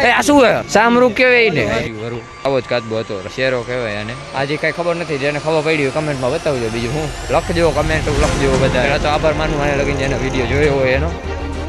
આ શું હે સામરૂ કહેવાય ને આવો જ કાચબો હતો શેરો કહેવાય અને આજે કઈ ખબર નથી જેને ખબર પડી કમેન્ટમાં બતાવજો બીજું હું લખજો કમેન્ટ લખજો બધા તો આભાર માનું આને લગીને જેનો વિડીયો જોયો હોય એનો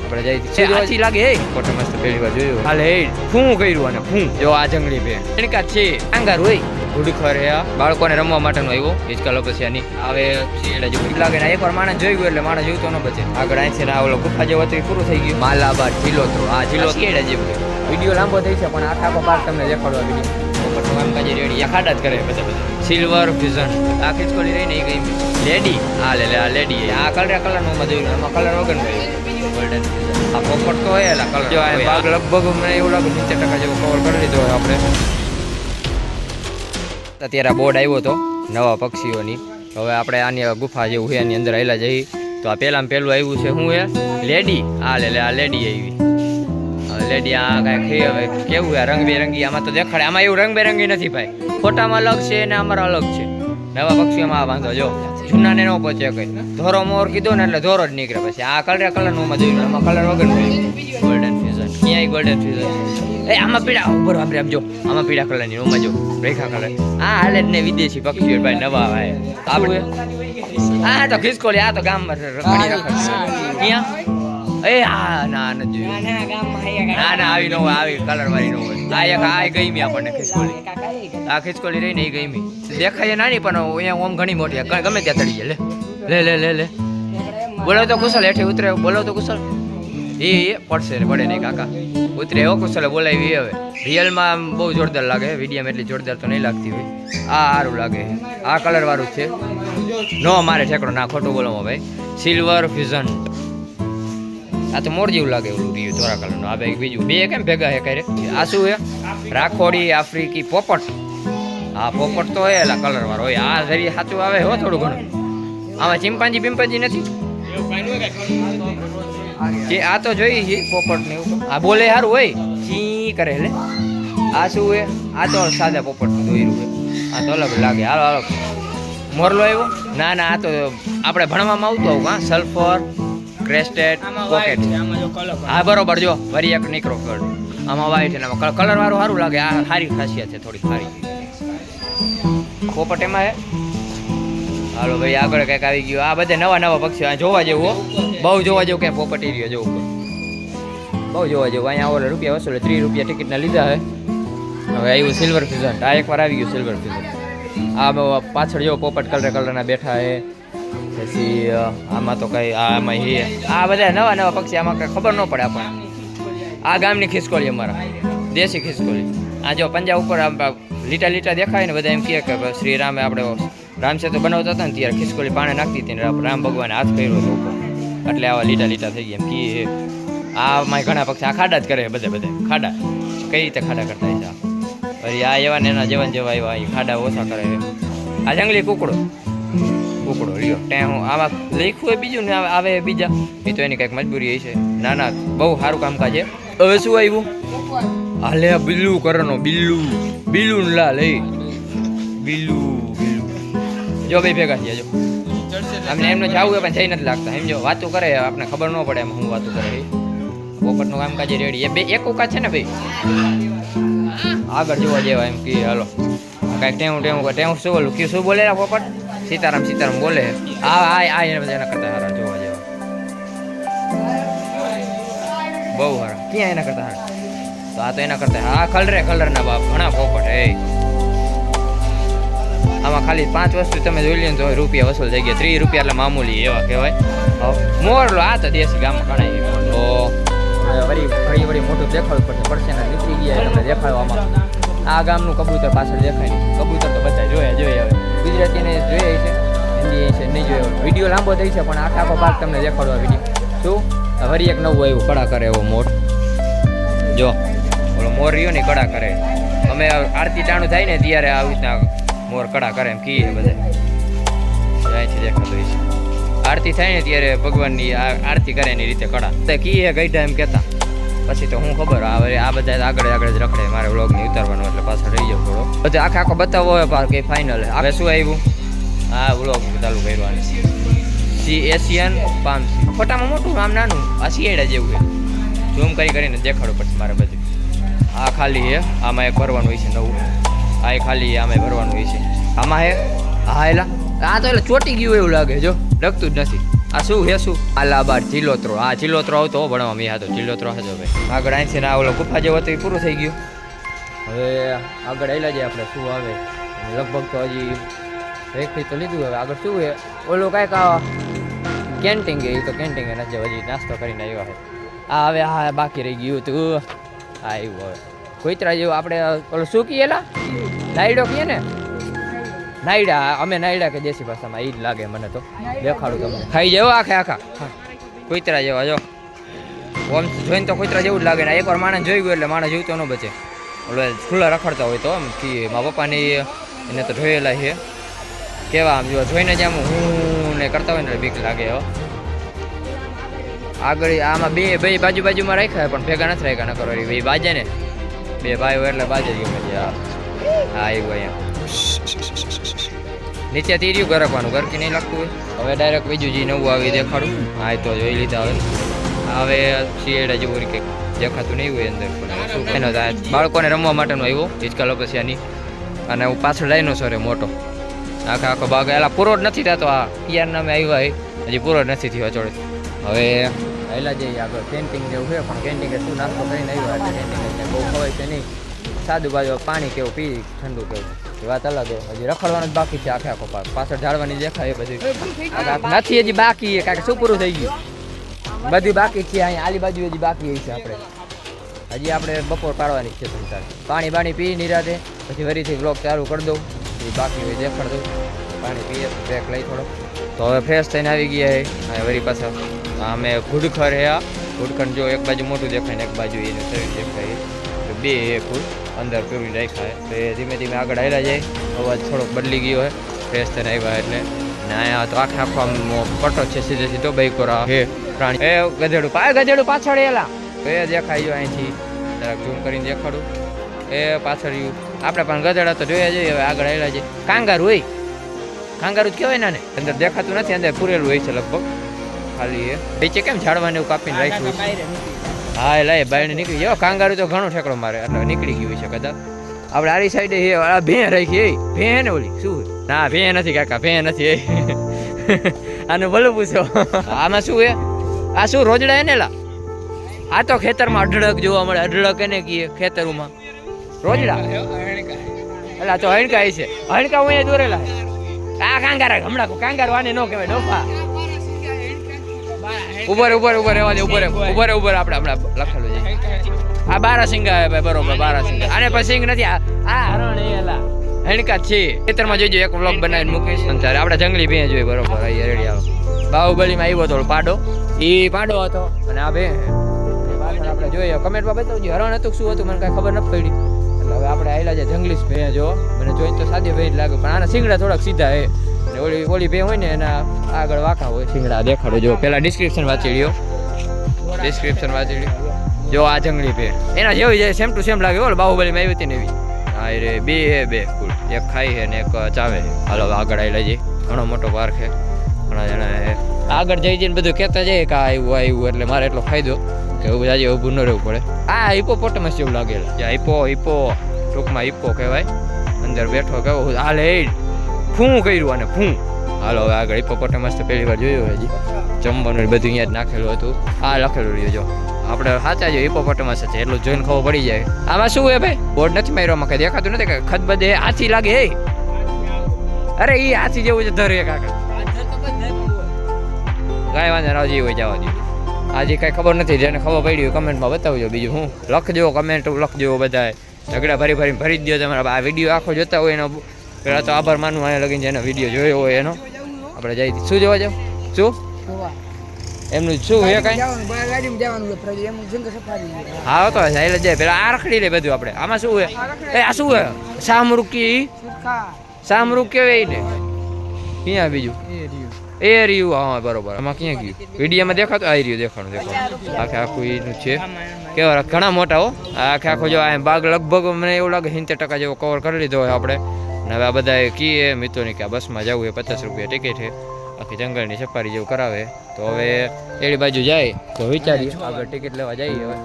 આપણે જઈ આછી લાગે હે ફોટો મસ્ત પહેલી વાર જોયો હાલે હે શું કર્યું અને શું જો આ જંગલી બે એનકા છે આંગાર હોય ઘુડખર હે બાળકોને રમવા માટેનો આવ્યો હિચકા પછી આવે શેડા જેવું લાગે ને એકવાર માણસ જોઈ ગયું એટલે માણસ જીવતો ન બચે આગળ અહીંથી ના ઓલો ગુફા જેવો હતું પૂરું થઈ ગયું માલાબાર જિલ્લોત્રો આ જિલ્લો શેડા જેવું વિડીયો લાંબો થઈ છે પણ આખા બાર તમને દેખાડવા વિડીયો કામકાજી રેડી ખાડા જ કરે બધા સિલ્વર ફ્યુઝન આ ખીચકોલી રહી ને એ ગઈ લેડી આ લે આ લેડી આ કલરનું માં જોયું એમાં કલર વગર ગોલ્ડન આ પોપટ તો હોય એલા કલર જો આ ભાગ લગભગ મને એવું લાગે 70% જેવો કવર કરી લીધો હોય આપણે અત્યારે બોર્ડ આવ્યો હતો નવા પક્ષીઓની હવે આપણે આની ગુફા જેવું છે એની અંદર આવેલા જઈ તો આ પહેલામાં પહેલું આવ્યું છે શું હે લેડી આ લે આ લેડી આવી લેડી આ કાંઈ હવે કેવું છે રંગબેરંગી આમાં તો દેખાડે આમાં એવું રંગબેરંગી નથી ભાઈ ફોટામાં અલગ છે ને અમારા અલગ છે નવા પક્ષીઓમાં આ વાંધો જો જૂનાને ન પહોંચે કઈ ધોરો મોર કીધો ને એટલે ધોરો જ નીકળે પછી આ કલરનું માં જોયું આમાં કલર વગર ગોલ્ડન ફ્યુઝન ક્યાંય ગોલ્ડન ફ્યુઝન આમાં પીળા ઉપર આપણે આમ જો આમાં પીળા કલરની ઓમાં જો રેખા કલર આ હાલે જ ને વિદેશી પક્ષીઓ ભાઈ નવા આવે આપણે આ તો ખિસકોલી આ તો ગામમાં રખડી રાખે ક્યાં એ હા ના નથી ના આવી ન હોય આવી કલર વાળી ન હોય આ એક આ ગઈમી આપણને ખિસકોલી આ ખિસકોલી રહી ને એ ગઈમી દેખાય નાની પણ અહીંયા ઓમ ઘણી મોટી ગમે ત્યાં તળી લે લે લે લે લે બોલો તો કુશલ હેઠે ઉતરે બોલો તો કુશલ એ પડશે પડે નહીં કાકા ઉતરે એવો કુશલે બોલાવી હવે રિયલમાં બહુ જોરદાર લાગે વિડીયોમાં એટલી જોરદાર તો નહીં લાગતી હોય આ સારું લાગે આ કલર વાળું છે નો મારે ઠેકડો ના ખોટું બોલો ભાઈ સિલ્વર ફ્યુઝન આ તો મોર જેવું લાગે એવું રહ્યું ધોરા કલરનું આ બે બીજું બે કેમ ભેગા હે કરે આ શું હે રાખોડી આફ્રિકી પોપટ આ પોપટ તો હોય એલા કલર વાળો હોય આ જરી સાચું આવે હો થોડું ઘણું આમાં ચિમ્પાન્જી નથી જે આ તો જોઈ છે પોપટ ને એવું આ બોલે સારું હોય ચી કરે એટલે આ શું હે આ તો સાદા પોપટનું દોર્યું હોય આ તો અલગ લાગે હાલો મોરલો આવ્યો ના આ તો આપણે ભણવામાં આવતું આવું હા સલ્ફર ક્રેસ્ટેડ પોકેટ હા બરોબર જો વરી એક નીકળો કલર આમાં વ્હાઈટ અને કલર વાળું સારું લાગે આ સારી ખાસિયત છે થોડી સારી પોપટ એમાં હે હાલો ભાઈ આગળ કંઈક આવી ગયું આ બધા નવા પક્ષીઓ આ જોવા જેવું બહુ જોવા જેવું ક્યાંય પોપટી રહ્યો જો ઉપર બહુ જોવા જેવું અહીંયા ઓલા રૂપિયા વસૂલે 30 રૂપિયા ટિકિટના લીધા હે હવે આવ્યું સિલ્વર ફ્યુઝન આ એકવાર આવી ગયું સિલ્વર ફ્યુઝન આ પાછળ જો પોપટ કલરના બેઠા હે પછી આમાં તો કઈ આમાં આ બધા નવા પક્ષી આમાં કઈ ખબર ન પડે આપણને આ ગામની ખિસકોલી અમારા દેશી ખિસકોલી આ જો પંજા ઉપર લીટા દેખાય ને બધા એમ કહે કે શ્રી રામે આપણે રામ સેતુ બનાવતા હતા ને ત્યારે ખિસકોલી પાણે નાખતી હતી ને રામ ભગવાને હાથ ફેર્યો હતો ઉપર એટલે આવા લીટા થઈ ગયા એમ કે આમાં ઘણા પક્ષી આ ખાડા જ કરે બધે ખાડા કઈ રીતે ખાડા કરતા છે વળી આ એવા ને એના જેવા એવા ખાડા ઓછા કરે આ જંગલી કુકડો લ્યો ત્યાં હું આમાં લખ્યું હોય બીજું ને આવે બીજા એ તો એની કંઈક મજબૂરી હોય છે ના બહુ સારું કામકાજ છે હવે શું આવ્યું હાલે બિલ્લુ કરનો બિલ્લુ લા લે બિલ્લુ જો ભાઈ ભેગા થયા જો અમને એમને જવું હોય પણ જઈ નથી લાગતા એમ જો વાતું કરે આપણે ખબર ન પડે એમ હું વાતું કરે પોપટનું કામકાજ રેડી એ બે એક કાજ છે ને ભાઈ આગળ જોવા જેવા એમ કે હાલો કાંઈક ટેવું શું બોલું શું બોલે પોપટ સીતારામ બોલે આ એના કરતા હારા જોવા જેવા બહુ હારા ક્યાં એના કરતા હારા તો આ તો એના કરતા આ કલરના બાપ ઘણા પોપટ હે આમાં ખાલી 5 વસ્તુ તમે જોઈ લો તો રૂપિયા વસૂલ થઈ ગયા 30 રૂપિયા એટલે મામૂલી એવા કહેવાય મોરલો આ તો દેશી ગામમાં ઘણા તો વળી મોટું દેખાડવું પડશે ને નીકળી ગયા તમને દેખાડવામાં આ ગામનું કબૂતર પાછળ દેખાય નહીં કબૂતર તો બધા જોઈએ હવે ગુજરાતીને જોઈએ છે હિન્દી છે નહીં જોયો વિડીયો લાંબો થઈ છે પણ આખો ભાગ તમને દેખાડવા વિડીયો શું વળી એક નવું આવ્યું કડા કરે એવો મોર જો ઓલો મોર રહ્યો ને કડા કરે અમે આરતી ટાણું થાય ને ત્યારે આવી રીતના મોર કડા કરે એમ કીએ બધા અહીંથી દેખાતો હોય છે આરતી થાય ને ત્યારે ભગવાનની આરતી કરે એની રીતે કડા કીએ ગઈઢા એમ કહેતા પછી તો હું ખબર આ બધા આગળ જ રખડે મારે વ્લોગની ઉતારવાનું એટલે પાછળ રહી જાવ થોડો બધે આખો બતાવો હોય પાર કે ફાઇનલ હવે શું આવ્યું આ વ્લોગ ચાલુ કરવાનું એશિયન પામસી ફોટામાં મોટું આમ નાનું આ શિયાળા જેવું છે ઝૂમ કરીને દેખાડો પછી મારે બધું આ ખાલી છે, આમાં એક ભરવાનું હોય છે નવું. આ એ ખાલી આમાં ભરવાનું હોય છે. આમાં હે હા એલા આ તો એટલે ચોટી ગયું એવું લાગે જો ડગતું જ નથી. આ શું હે શું આલાબાદ ચિલોત્રો. આ ચિલોત્રો આવતો ભણવા મેં હતો ચિલોત્રો હતો ભાઈ. આગળ અહીંથી ના ઓલો ગુફા જેવો હતો એ પૂરું થઈ ગયું. હવે આગળ આવેલા જાય આપણે શું આવે લગભગ તો હજી એકથી તો લીધું. હવે આગળ શું છે ઓલું કાંઈક કેન્ટીન એ તો કેન્ટીન નથી હજી નાસ્તો કરીને આવ્યા છે. આ હવે હા બાકી રહી ગયું હતું. હા એવું હવે કોઈતરા જેવું આપણે ઓલું શું કીએલા નાયડો કહીએ ને નાયડા. અમે નાયડા કે દેશી ભાષામાં એ જ લાગે મને તો. દેખાડું તમને ખાઈ જાવ આખે આખા કોઈતરા જેવા જો ઓમ જોઈને તો કોઈતરા જેવું જ લાગે ને. એકવાર માણસ જોઈ ગયું એટલે માણસ જીવતો ન બચે. ઓલો ખુલ્લા રખડતા હોય તો આમ મારા પપ્પાને એને તો જોયેલા છે કેવા આમ જો જોઈને જ આમ હું ને કરતા હોય ને બીક લાગે. આગળ આમાં બે ભાઈ બાજુમાં રાખ્યા પણ ભેગા નથી રાખ્યા. ન કરો બે બાજે ને બે ભાઈઓ એટલે બાજે ગયું પછી. હા એવું અહીંયા નીચે તીર્યું ગરકવાનું ગરકી નહીં લાગતું હોય. હવે ડાયરેક્ટ બીજું જે નવું આવી દેખાડું. હા એ તો જોઈ લીધા હવે શિયાળા જેવું કંઈક દેખાતું નહીં હોય અંદર. પણ શું એનો બાળકોને રમવા માટેનો આવ્યો હિચકા લોપસિયાની. અને હું પાછળ ડાયનોસોર મોટો આખો ભાગ એલા પૂરો જ નથી થતો. આ પિયાર નામે આવ્યા હોય હજી પૂરો જ નથી થયો ચોડે. હવે પહેલા જઈએ આગળ કેન્ટીન જેવું છે પણ કેન્ટીન શું નાસ્તો કરીને આવ્યો એટલે કેન્ટીન બહુ ખવાય છે નહીં. સાદું બાજુ પાણી કેવું પી ઠંડુ કેવું એ વાત અલગ હોય. હજી રખડવાનું જ બાકી છે આખે આખો પાક. પાછળ ઝાડવાની દેખાય એ બધું નથી હજી બાકી છે કારણ કે શું પૂરું થઈ ગયું બધું બાકી છે. અહીંયા આલી બાજુ હજી બાકી છે. હજી આપણે બપોર પાડવાની છે સંસાર. પાણી પી નિરાતે પછી ફરીથી બ્લોગ ચાલુ કરી દઉં. એ બાકી હોય દેખાડ દઉં. પાણી પીએ બ્રેક લઈ થોડો. તો હવે ફ્રેશ થઈને આવી ગયા છે વળી પાછા. અમે ઘુડખર હે આ ઘુડખર જો એક બાજુ મોટું દેખાય ને એક બાજુ એનું શરીર દેખાય બે ફૂલ અંદર પૂરી રાખ્યા. તો એ ધીમે ધીમે આગળ હાલ્યા જાય. અવાજ થોડોક બદલી ગયો હોય ફ્રેશ થઈને આવ્યા એટલે. ને અહીંયા તો આખો આમ પટો છે સીધો બાઈકોરા હે પ્રાણી. એ ગધેડું પાછળ એલા એ દેખાય જો અહીંથી જરાક ઝૂમ કરીને દેખાડું. એ પાછળ આપણે પણ ગધેડા તો જોયા જઈએ. હવે આગળ હાલ્યા જાય. કાંગારું હોય કાંગારું જ કહેવાય ને અંદર દેખાતું નથી. અંદર પૂરેલું હોય છે લગભગ ખાલી એ નીચે કેમ ઝાડવાને એવું કાપીને રાખ્યું. હા એટલે બાયણે નીકળી જાવ. કાંગારું તો ઘણો ઠેકડો મારે એટલે નીકળી ગયું છે કદાચ. આપણે આરી સાઈડે ભે રાખી ભે ને ઓલી શું ના ભે નથી કાકા ભે નથી. આનું ભલું પૂછો. આમાં શું હે આ શું રોજડા એને લા આ તો ખેતરમાં અઢળક જોવા મળે. અઢળક એને કહીએ ખેતરોમાં રોજડા એટલે તો હણકા છે. હણકા હું અહીંયા દોરેલા આ કાંગારા હમણાં કાંગાર વાને ન કહેવાય ડોફા. ઉપર રહેવા દે ઉપર આપણે હમણાં લખેલું છે. આ બારાસિંગા હે ભાઈ બરોબર બારાસિંગા. આને પછી સિંગ નથી આ હરણ એલા હણકા છે. ખેતરમાં જોઈજો એક વ્લોગ બનાવીને મૂકીશ. અંતરે આપણે જંગલી ભેં જોઈએ બરોબર. અહીંયા રેડી આવો. બાહુબલીમાં આવ્યો હતો પાડો એ પાડો હતો અને આ ભેં પાછળ આપણે જોઈએ કમેન્ટમાં બતાવજો હરણ હતું શું હતું મને કાંઈ ખબર નથી પડી. એટલે હવે આપણે આવેલા છે જંગલી ભેં જો મને જોઈને તો સાદી ભેં જ લાગે પણ આના શિંગડા થોડાક સીધા હે. ઓલી ભેં હોય ને એના આગળ વાંકા હોય. શિંગડા દેખાડો જો પેલા ડિસ્ક્રિપ્શન વાંચી લ્યો જો આ જંગલી ભેં એના જેવી જાય સેમ ટુ સેમ લાગે. ઓલો બાહુબલીમાં આવી હતી ને એવી. હા રે બે ફૂલ એક ખાઈ છે ને એક ચાવે છે. હાલો આગળ આવેલા જઈએ. ઘણો મોટો પાર્ક છે. ઘણા જણા આગળ જઈને બધું કહેતા જાય કે આવ્યું એટલે મારે એટલો ફાયદો કે એવું આજે ઊભું ન રહેવું પડે. આ હિપોપોટેમસ જેવું લાગેલું હિપો ટૂંકમાં હિપો કહેવાય. અંદર બેઠો કેવો હાલે ફૂં કર્યું અને ફૂં. હાલો હવે આગળ હિપોપોટેમસ તો પહેલી વાર જોયું હજી. જમવાનું બધું અહીંયા જ નાખેલું હતું. આ લખેલું રહ્યું જો આપણે સાચા જો હિપોપોટેમસ છે એટલું જોઈને ખબર પડી જાય. આમાં શું હે ભાઈ બોર્ડ નથી માર્યોમાં કઈ દેખાતું નથી કે ખત બધે હાથી લાગે હે. અરે એ હાથી જેવું છે ધરે કાકા કાંઈ વાંધો ના જે હોય જવા દે. આજે કાંઈ ખબર નથી જેને ખબર પડી હોય કમેન્ટમાં બતાવજો. બીજું હું લખજો કમેન્ટ લખજો બધાએ ઝઘડા ભરી જ દો. તમારા આ વિડીયો આખો જોતા હોય એનો પહેલાં તો આભાર માનવું. અહીંયા લગીને જેનો વિડીયો જોયો હોય એનો આપણે જઈ શું જોવા જાવ શું એમનું શું હે કાંઈ હા તો જાય જાય પેલા આ રખડી લે બધું આપણે. આમાં શું હે આ શું હે સામરૂક કેવાય ને ક્યાં બીજું એ રહ્યું. હા બરોબર આમાં ક્યાં ગયું વિડીયોમાં દેખાતું આ રહ્યું દેખાણું આખે આખું એનું છે. કેવા ઘણા મોટા હો આખે આખો જો આ બાગ લગભગ મને એવું લાગે 70% જેવો કવર કરી લીધો હોય આપણે. હવે આ બધા કીએ મિત્રોને કે આ બસમાં જવું એ 50 રૂપિયા ટિકિટ છે. આખી જંગલની સફારી જેવું કરાવે. તો હવે એડી બાજુ જાય તો વિચારીએ આગળ ટિકિટ લેવા જઈએ. હવે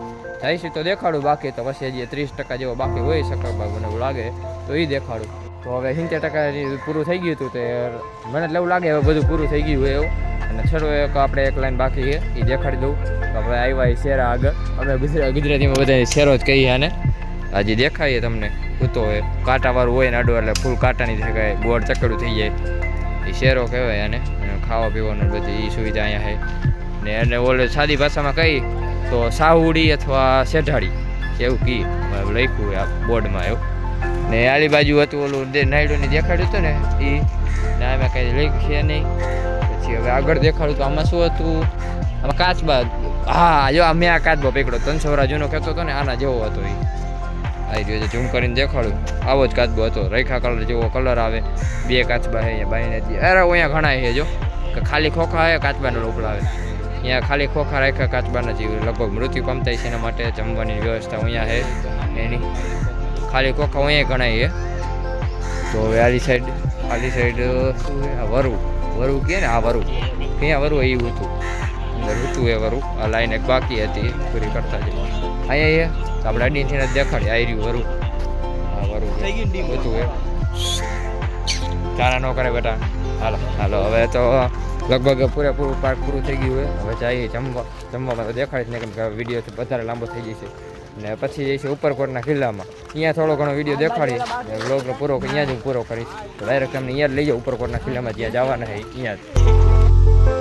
જઈશું તો દેખાડું, બાકી તો પછી હજી 30% જેવો બાકી હોય શક્કરબાગ મને એવું લાગે તો એ દેખાડું. તો હવે 70% પૂરું થઈ ગયું હતું તે મને એવું લાગે હવે બધું પૂરું થઈ ગયું હોય એવું. અને છેલ્લો એક આપણે એક લાઈન બાકી છે એ દેખાડી દઉં. હવે આવ્યા એ શેરા આગળ, અમે ગુજરાતીમાં બધા શેરો જ કહીએ અને હજી દેખાઈએ તમને કૂતો હોય કાંટાવાળું હોય ને આડું એટલે ફૂલ કાંટાની જગ્યાએ બોર્ડ ચકડું થઈ જાય એ શેરો કહેવાય. અને ખાવા પીવાનું બધી એ સુવિધા અહીંયા છે ને. એને ઓલે સાદી ભાષામાં કહી તો સાહુડી અથવા શેઢાડી એવું કી લખ્યું હોય આ બોર્ડમાં એવું. ને આલી બાજુ હતું ઓલું નાયડુને દેખાડ્યું હતું ને એ ને અમે કંઈ લખીએ નહીં. પછી હવે આગળ દેખાડું તો આમાં શું હતું, આમાં કાચબા. હા જો મેં આ કાચબો પકડ્યો 300 વર્ષ જૂનો કહેતો હતો ને આના જેવો હતો એ. આવી રહ્યો છે ઝૂમ કરીને દેખાડું, આવો જ કાચબો હતો, રેખા કલર જેવો કલર આવે. 2 કાચબા છે અહીંયા બાઈને. અરે અહીંયા ઘણા છે જો કે ખાલી ખોખા છે કાચબાનો લોકડા આવે અહીંયા, ખાલી ખોખા રાખ્યા કાચબાના જેવું લગભગ મૃત્યુ પામતા છે એના માટે જમવાની વ્યવસ્થા અહીંયા છે એની. ખાલી ખોખા અહીંયા ઘણા છે. તો હવે આલી સાઈડ શું છે આ વરુ કહે ને, આ વરુ ક્યાં વરુ એવું હતું અંદર હતું એ વરુ. આ લાઈન એક બાકી હતી પૂરી કરતા જ અહીંયા એ તો આપણે અડીથી જ દેખાડી આવી રહ્યું વરુ. હા વરુ હતું એ ચારા ન કરે બેટા. હાલો હવે તો લગભગ પૂરેપૂરું પાર્ક પૂરું થઈ ગયું હોય. હવે જઈએ જમવામાં તો દેખાડીશ ને કેમ કે વિડીયો વધારે લાંબો થઈ જશે. ને પછી જઈશું ઉપરકોટના કિલ્લામાં, અહીંયા થોડો ઘણો વિડીયો દેખાડી વ્લોગનો પૂરો અહીંયા જ હું પૂરો કરીશ. તો ડાયરેક્ટ તમને અહીંયા જ લઈ જાઉં ઉપરકોટના કિલ્લામાં જ્યાં જવાના છે અહીંયા જ.